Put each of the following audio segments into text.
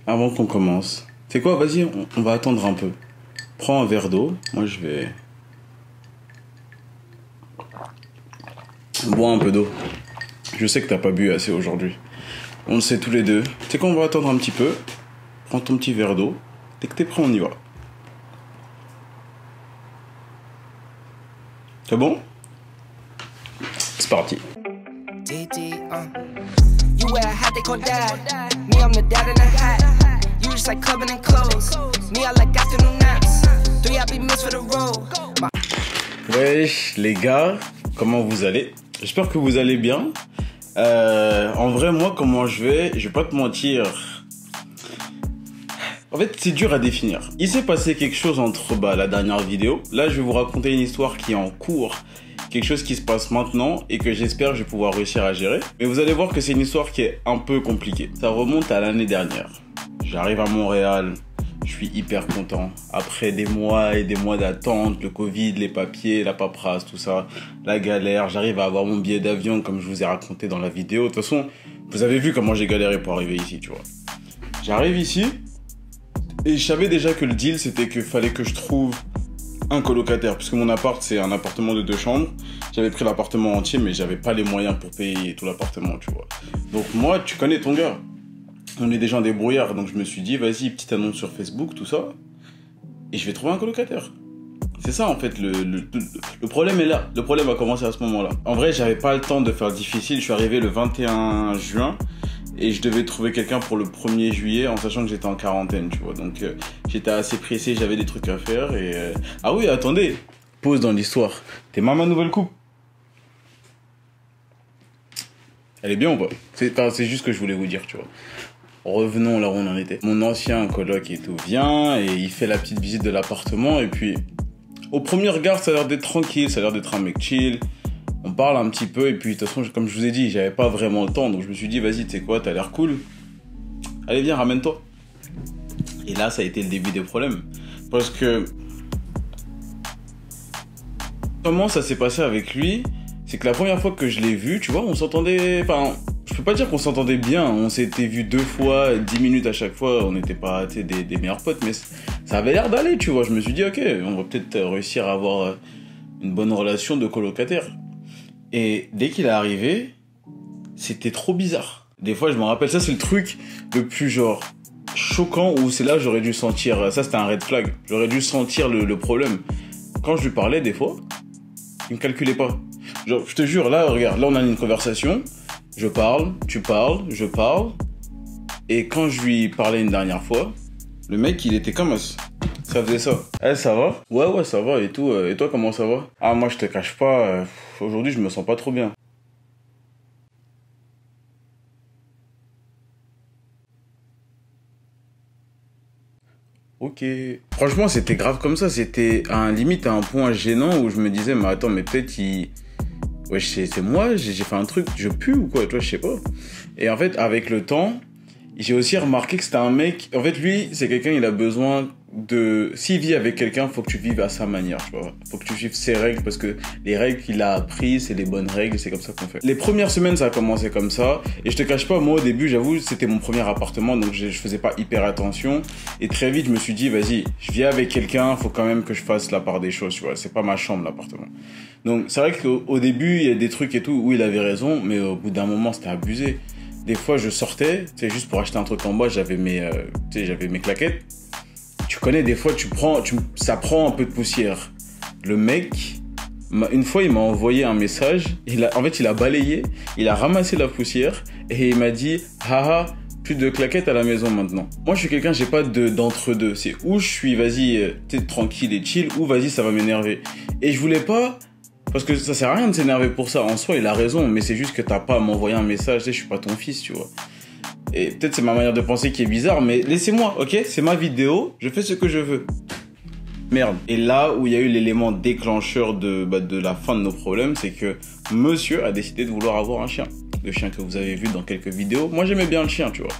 Avant qu'on commence, c'est quoi? Vas-y, on va attendre un peu. Prends un verre d'eau. Moi, je vais boire un peu d'eau. Je sais que t'as pas bu assez aujourd'hui. On le sait tous les deux. Tu sais quoi, on va attendre un petit peu. Prends ton petit verre d'eau. Dès que t'es prêt, on y va. C'est bon? C'est parti. You wear a hat, they call dad. Me, I'm the dad in a hat. You just like clubbing and clothes. Me, I like afternoon naps. 3 I be missed for the road. Wesh, les gars, comment vous allez? J'espère que vous allez bien. En vrai, moi, comment je vais pas te mentir. En fait, c'est dur à définir. Il s'est passé quelque chose entre la dernière vidéo. Là, je vais vous raconter une histoire qui est en cours. Quelque chose qui se passe maintenant et que j'espère que je vais pouvoir réussir à gérer. Mais vous allez voir que c'est une histoire qui est un peu compliquée. Ça remonte à l'année dernière. J'arrive à Montréal, je suis hyper content. Après des mois et des mois d'attente, le Covid, les papiers, la paperasse, tout ça, la galère, j'arrive à avoir mon billet d'avion comme je vous ai raconté dans la vidéo. De toute façon, vous avez vu comment j'ai galéré pour arriver ici, tu vois. J'arrive ici et je savais déjà que le deal, c'était qu'il fallait que je trouve un colocataire, puisque mon appart c'est un appartement de 2 chambres. J'avais pris l'appartement entier, mais j'avais pas les moyens pour payer tout l'appartement, tu vois. Donc moi, tu connais ton gars, on est des gens débrouillards, donc je me suis dit vas-y, petite annonce sur Facebook, tout ça, et je vais trouver un colocataire. C'est ça en fait, le problème est là. Le problème a commencé à ce moment-là. En vrai, j'avais pas le temps de faire difficile. Je suis arrivé le 21 juin et je devais trouver quelqu'un pour le 1er juillet en sachant que j'étais en quarantaine, tu vois. Donc j'étais assez pressé, j'avais des trucs à faire et... Ah oui, attendez, pause dans l'histoire. T'es maman nouvelle coupe? Elle est bien ou pas? C'est juste ce que je voulais vous dire, tu vois. Revenons là où on en était. Mon ancien coloc et tout vient et il fait la petite visite de l'appartement et puis au premier regard ça a l'air d'être tranquille, ça a l'air d'être un mec chill. On parle un petit peu et puis de toute façon comme je vous ai dit j'avais pas vraiment le temps donc je me suis dit vas-y tu sais quoi, t'as l'air cool. Allez viens, ramène-toi. Et là ça a été le début des problèmes parce que comment ça s'est passé avec lui, c'est que la première fois que je l'ai vu, tu vois, on s'entendait, enfin, je peux pas dire qu'on s'entendait bien, on s'était vu 2 fois, 10 minutes à chaque fois, on n'était pas des meilleurs potes, mais ça avait l'air d'aller, tu vois. Je me suis dit, ok, on va peut-être réussir à avoir une bonne relation de colocataire. Et dès qu'il est arrivé, c'était trop bizarre. Des fois, je me rappelle, ça c'est le truc le plus genre choquant où c'est là j'aurais dû sentir, ça c'était un red flag, j'aurais dû sentir le problème. Quand je lui parlais des fois, il me calculait pas. Genre, je te jure, là, regarde, là on a une conversation, je parle, tu parles, je parle, et quand je lui parlais une dernière fois, le mec il était comme ça faisait ça. Eh, ça va? Ouais, ça va et tout, et toi comment ça va? Ah, moi je te cache pas, aujourd'hui je me sens pas trop bien. Ok. Franchement, c'était grave comme ça. C'était limite à un point gênant où je me disais, mais attends, mais peut-être ouais, c'est moi, j'ai fait un truc, je pue ou quoi, toi, je sais pas. Et en fait, avec le temps, j'ai aussi remarqué que c'était un mec... En fait, lui, c'est quelqu'un, il a besoin de... S'il vit avec quelqu'un, faut que tu vives à sa manière, tu vois. Faut que tu suives ses règles, parce que les règles qu'il a apprises, c'est les bonnes règles, c'est comme ça qu'on fait. Les premières semaines, ça a commencé comme ça. Et je te cache pas, moi, au début, j'avoue, c'était mon premier appartement, donc je faisais pas hyper attention. Et très vite, je me suis dit, vas-y, je vis avec quelqu'un, faut quand même que je fasse la part des choses, tu vois. C'est pas ma chambre, l'appartement. Donc, c'est vrai qu'au début, il y a des trucs et tout où il avait raison, mais au bout d'un moment, c'était abusé. Des fois, je sortais, tu sais, juste pour acheter un truc en bas, j'avais mes claquettes. Tu connais, des fois, ça prend un peu de poussière. Le mec, une fois, il m'a envoyé un message. En fait, il a balayé, il a ramassé la poussière et il m'a dit, haha, plus de claquettes à la maison maintenant. Moi, je suis quelqu'un, j'ai pas d'entre-deux. C'est où je suis, vas-y, t'es tranquille et chill, ou vas-y, ça va m'énerver. Et je voulais pas... Parce que ça sert à rien de s'énerver pour ça. En soi, il a raison, mais c'est juste que t'as pas à m'envoyer un message. Tu sais, je suis pas ton fils, tu vois. Et peut-être c'est ma manière de penser qui est bizarre, mais laissez-moi, ok? C'est ma vidéo, je fais ce que je veux. Merde. Et là où il y a eu l'élément déclencheur de la fin de nos problèmes, c'est que monsieur a décidé de vouloir avoir un chien. Le chien que vous avez vu dans quelques vidéos. Moi, j'aimais bien le chien, tu vois.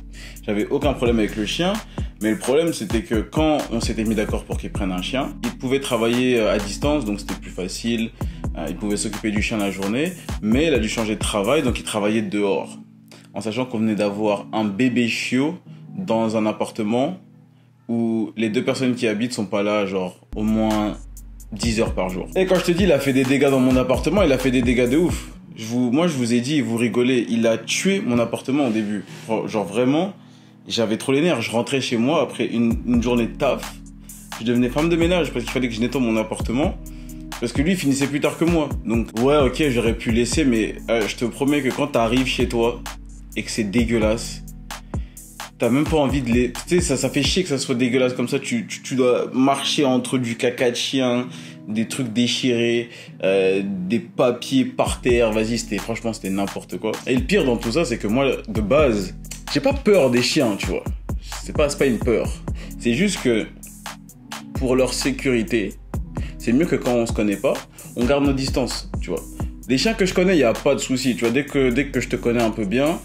J'avais aucun problème avec le chien. Mais le problème, c'était que quand on s'était mis d'accord pour qu'il prenne un chien, il pouvait travailler à distance, donc c'était plus facile. Il pouvait s'occuper du chien la journée, mais il a dû changer de travail, donc il travaillait dehors. En sachant qu'on venait d'avoir un bébé chiot dans un appartement où les deux personnes qui habitent sont pas là, genre, au moins 10 heures par jour. Et quand je te dis, il a fait des dégâts dans mon appartement, il a fait des dégâts de ouf. Moi, je vous ai dit, vous rigolez, il a tué mon appartement au début. Genre, vraiment, j'avais trop les nerfs. Je rentrais chez moi après une journée de taf. Je devenais femme de ménage parce qu'il fallait que je nettoie mon appartement. Parce que lui, il finissait plus tard que moi. Donc, ouais, ok, j'aurais pu laisser, mais je te promets que quand t'arrives chez toi et que c'est dégueulasse, t'as même pas envie de les... Tu sais, ça fait chier que ça soit dégueulasse comme ça. Tu dois marcher entre du caca de chien, des trucs déchirés, des papiers par terre. Vas-y, franchement, c'était n'importe quoi. Et le pire dans tout ça, c'est que moi, de base, j'ai pas peur des chiens, tu vois. C'est pas une peur. C'est juste que pour leur sécurité, c'est mieux que quand on se connaît pas, on garde nos distances, tu vois. Les chiens que je connais, il y a pas de souci, tu vois. Dès que je te connais un peu bien,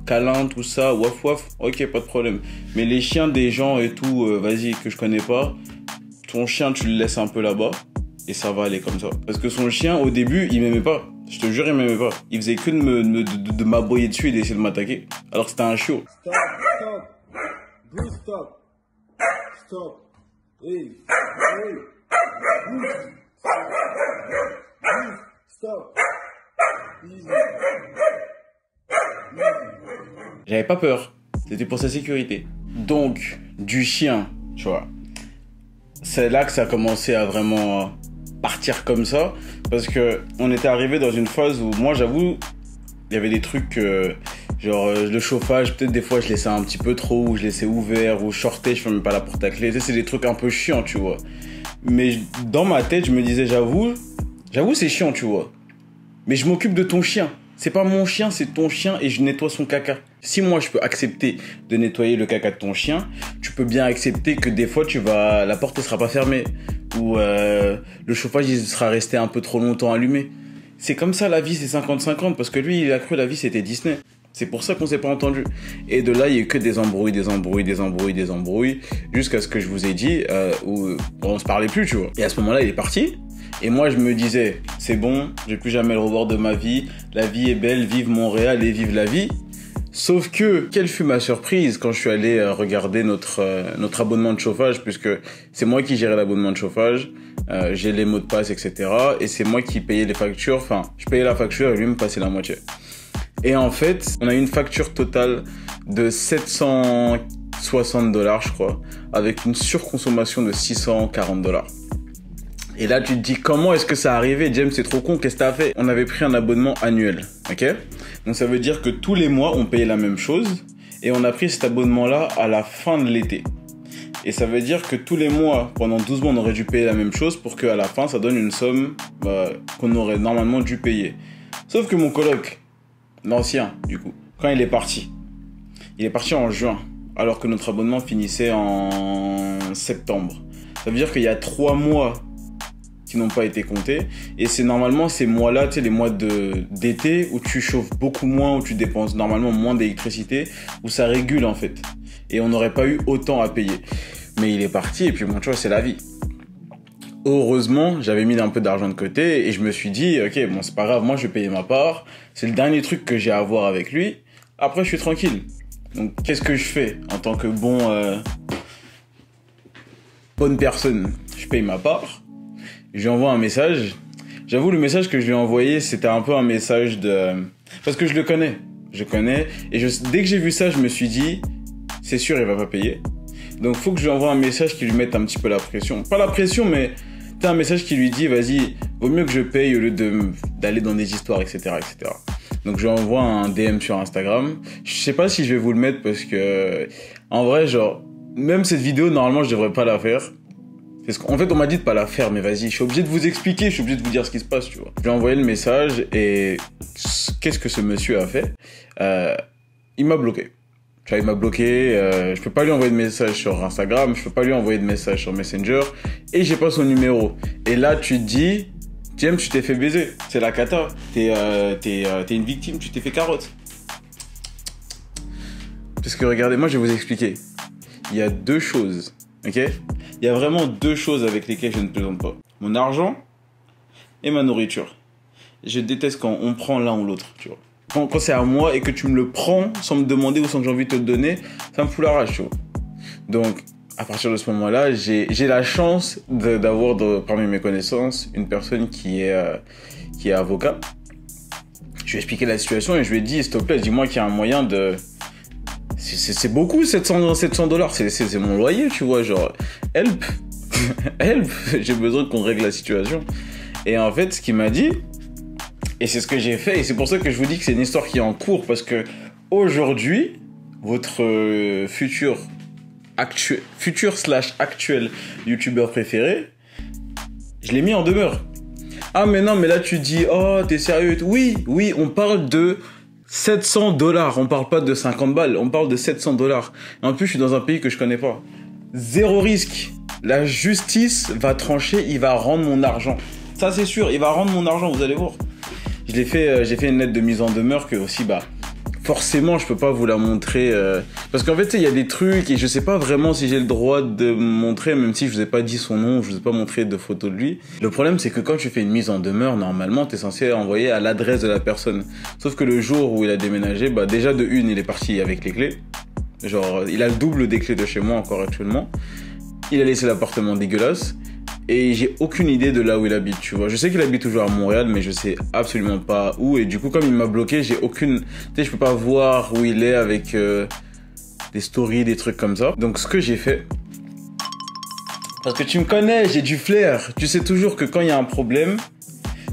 câlin, tout ça, waf waf, ok, pas de problème. Mais les chiens des gens et tout, vas-y, que je connais pas, ton chien, tu le laisses un peu là-bas et ça va aller comme ça. Parce que son chien, au début, il m'aimait pas. Je te jure, il m'aimait pas. Il faisait que de m'aboyer dessus et d'essayer de m'attaquer. Alors que c'était un chiot. Stop, stop. Bruce, stop. Stop. Hey, hey. Bruce. Bruce, stop. Easy. J'avais pas peur. C'était pour sa sécurité. Donc, du chien, tu vois. C'est là que ça a commencé à vraiment partir comme ça. Parce que on était arrivé dans une phase où, moi, j'avoue, il y avait des trucs, genre le chauffage, peut-être des fois je laissais un petit peu trop, ou je laissais ouvert, ou je sortais, je fermais pas la porte à clé. Tu sais, c'est des trucs un peu chiants, tu vois. Mais dans ma tête, je me disais, j'avoue, c'est chiant, tu vois. Mais je m'occupe de ton chien. C'est pas mon chien, c'est ton chien et je nettoie son caca. Si moi je peux accepter de nettoyer le caca de ton chien, tu peux bien accepter que des fois la porte ne sera pas fermée ou le chauffage il sera resté un peu trop longtemps allumé. C'est comme ça la vie, c'est 50-50 parce que lui il a cru la vie c'était Disney. C'est pour ça qu'on s'est pas entendu. Et de là il y a eu que des embrouilles jusqu'à ce que je vous ai dit où on se parlait plus, tu vois. Et à ce moment-là il est parti. Et moi, je me disais, c'est bon, je vais plus jamais le revoir de ma vie. La vie est belle, vive Montréal et vive la vie. Sauf que, quelle fut ma surprise quand je suis allé regarder notre abonnement de chauffage, puisque c'est moi qui gérais l'abonnement de chauffage, j'ai les mots de passe, etc. Et c'est moi qui payais les factures. Enfin, je payais la facture et lui me passait la moitié. Et en fait, on a eu une facture totale de $760, je crois, avec une surconsommation de $640. Et là, tu te dis, comment est-ce que ça arrivé? James, c'est trop con, qu'est-ce que t'as fait? On avait pris un abonnement annuel, ok? Donc ça veut dire que tous les mois, on payait la même chose. Et on a pris cet abonnement-là à la fin de l'été. Et ça veut dire que tous les mois, pendant 12 mois, on aurait dû payer la même chose pour qu'à la fin, ça donne une somme qu'on aurait normalement dû payer. Sauf que mon coloc, l'ancien, du coup, quand il est parti en juin, alors que notre abonnement finissait en septembre. Ça veut dire qu'il y a 3 mois qui n'ont pas été comptés. Et c'est normalement ces mois-là, tu sais, les mois d'été où tu chauffes beaucoup moins, où tu dépenses normalement moins d'électricité, où ça régule en fait. Et on n'aurait pas eu autant à payer. Mais il est parti et puis bon, tu vois, c'est la vie. Heureusement, j'avais mis un peu d'argent de côté et je me suis dit, ok, bon, c'est pas grave, moi je vais payer ma part. C'est le dernier truc que j'ai à voir avec lui. Après, je suis tranquille. Donc, qu'est-ce que je fais en tant que bonne personne? Je paye ma part. Je lui envoie un message. J'avoue, le message que je lui ai envoyé, c'était un peu un message parce que je le connais. Je connais. Et dès que j'ai vu ça, je me suis dit, c'est sûr, il va pas payer. Donc, faut que je lui envoie un message qui lui mette un petit peu la pression. Pas la pression, mais t'as un message qui lui dit, vas-y, vaut mieux que je paye au lieu d'aller dans des histoires, etc., etc. Donc, je lui envoie un DM sur Instagram. Je sais pas si je vais vous le mettre parce que, en vrai, genre, même cette vidéo, normalement, je devrais pas la faire. En fait, on m'a dit de pas la faire, mais vas-y, je suis obligé de vous expliquer, je suis obligé de vous dire ce qui se passe, tu vois. Je lui ai envoyé le message et qu'est-ce que ce monsieur a fait? Il m'a bloqué. Tu vois, il m'a bloqué, je peux pas lui envoyer de message sur Instagram, je peux pas lui envoyer de message sur Messenger et j'ai pas son numéro. Et là, tu te dis, James, tu t'es fait baiser. C'est la cata. T'es une victime, tu t'es fait carotte. Parce que regardez, moi, je vais vous expliquer. Il y a 2 choses, ok? Il y a vraiment 2 choses avec lesquelles je ne plaisante pas. Mon argent et ma nourriture. Je déteste quand on prend l'un ou l'autre, tu vois. Quand c'est à moi et que tu me le prends sans me demander ou sans que j'ai envie de te le donner, ça me fout la rage, tu vois. Donc, à partir de ce moment-là, j'ai la chance d'avoir parmi mes connaissances une personne qui est avocat. Je lui ai expliqué la situation et je lui ai dit, s'il te plaît, dis-moi qu'il y a un moyen de... C'est beaucoup, $700. C'est mon loyer, tu vois, genre, help, help, j'ai besoin qu'on règle la situation. Et en fait, ce qu'il m'a dit, et c'est ce que j'ai fait, et c'est pour ça que je vous dis que c'est une histoire qui est en cours, parce que aujourd'hui, votre futur / actuel youtubeur préféré, je l'ai mis en demeure. Ah mais non, mais là tu dis, oh t'es sérieux? Oui, on parle de $700, on parle pas de 50 balles, on parle de $700. Et en plus, je suis dans un pays que je connais pas. Zéro risque. La justice va trancher, il va rendre mon argent. Ça c'est sûr, il va rendre mon argent, vous allez voir. J'ai fait une lettre de mise en demeure que aussi, forcément, je peux pas vous la montrer. Parce qu'en fait, il y a des trucs et je sais pas vraiment si j'ai le droit de montrer, même si je vous ai pas dit son nom, je vous ai pas montré de photo de lui. Le problème, c'est que quand tu fais une mise en demeure, normalement, t'es censé envoyer à l'adresse de la personne. Sauf que le jour où il a déménagé, déjà de une, il est parti avec les clés. Genre, il a le double des clés de chez moi encore actuellement. Il a laissé l'appartement dégueulasse. Et j'ai aucune idée de là où il habite, tu vois. Je sais qu'il habite toujours à Montréal, mais je sais absolument pas où. Et du coup, comme il m'a bloqué, j'ai aucune... Tu sais, je peux pas voir où il est avec des stories, des trucs comme ça. Donc, ce que j'ai fait... Parce que tu me connais, j'ai du flair. Tu sais toujours que quand il y a un problème,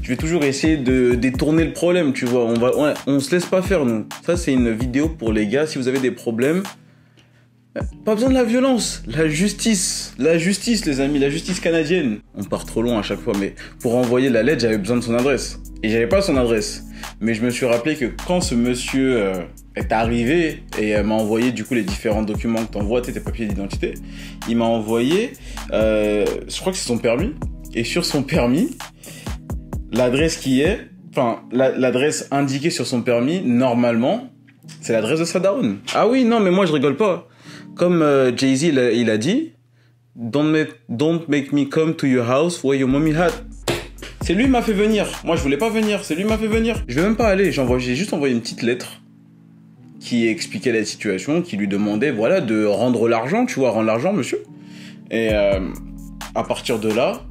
je vais toujours essayer de détourner le problème, tu vois. On se laisse pas faire, nous. Ça, c'est une vidéo pour les gars. Si vous avez des problèmes... Pas besoin de la violence, la justice, les amis, la justice canadienne. On part trop loin à chaque fois, mais pour envoyer la lettre, j'avais besoin de son adresse. Et j'avais pas son adresse. Mais je me suis rappelé que quand ce monsieur est arrivé et m'a envoyé du coup les différents documents que t'envoies, tes papiers d'identité, il m'a envoyé, je crois que c'est son permis. Et sur son permis, l'adresse l'adresse indiquée sur son permis, normalement, c'est l'adresse de sa daronne. Ah oui, non, mais moi je rigole pas. Comme Jay-Z, il a dit, don't make me come to your house where your mommy had. C'est lui qui m'a fait venir. Moi, je voulais pas venir. C'est lui qui m'a fait venir. Je vais même pas aller. J'ai juste envoyé une petite lettre qui expliquait la situation, qui lui demandait, voilà, de rendre l'argent, tu vois, rendre l'argent, monsieur. Et à partir de là,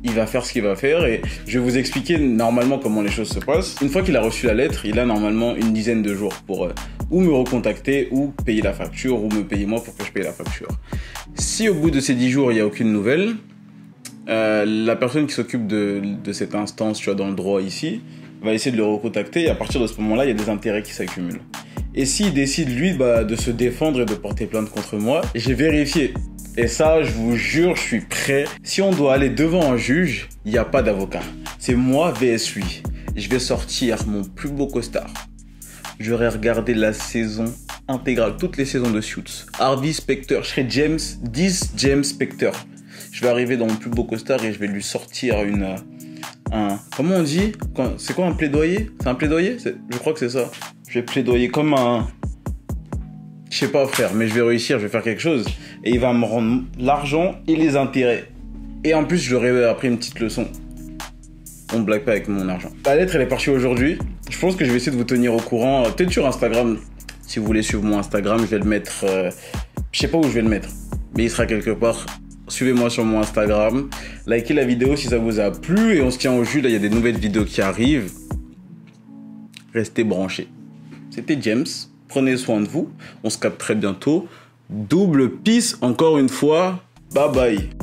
il va faire ce qu'il va faire et je vais vous expliquer normalement comment les choses se passent. Une fois qu'il a reçu la lettre, il a normalement une dizaine de jours pour ou me recontacter ou payer la facture ou me payer moi pour que je paye la facture. Si au bout de ces 10 jours, il n'y a aucune nouvelle, la personne qui s'occupe de cette instance, tu vois, dans le droit ici, va essayer de le recontacter et à partir de ce moment-là, il y a des intérêts qui s'accumulent. Et s'il décide, lui, de se défendre et de porter plainte contre moi, j'ai vérifié. Et ça, je vous jure, je suis prêt. Si on doit aller devant un juge, il n'y a pas d'avocat. C'est moi vs lui. Je vais sortir mon plus beau costard. J'aurai regardé la saison intégrale, toutes les saisons de Suits. Harvey Specter, je serai James Specter. Je vais arriver dans mon plus beau costard et je vais lui sortir comment on dit? C'est quoi un plaidoyer? C'est un plaidoyer? Je crois que c'est ça. Je vais plaidoyer comme un... Je sais pas frère, mais je vais réussir, je vais faire quelque chose. Et il va me rendre l'argent et les intérêts. Et en plus, j'aurais appris une petite leçon. On ne blague pas avec mon argent. La lettre, elle est partie aujourd'hui. Je pense que je vais essayer de vous tenir au courant. Peut-être sur Instagram. Si vous voulez suivre mon Instagram, je vais le mettre... Je sais pas où je vais le mettre. Mais il sera quelque part. Suivez-moi sur mon Instagram. Likez la vidéo si ça vous a plu. Et on se tient au jus. Là, il y a des nouvelles vidéos qui arrivent. Restez branchés. C'était James. Prenez soin de vous. On se capte très bientôt. Double peace encore une fois. Bye bye.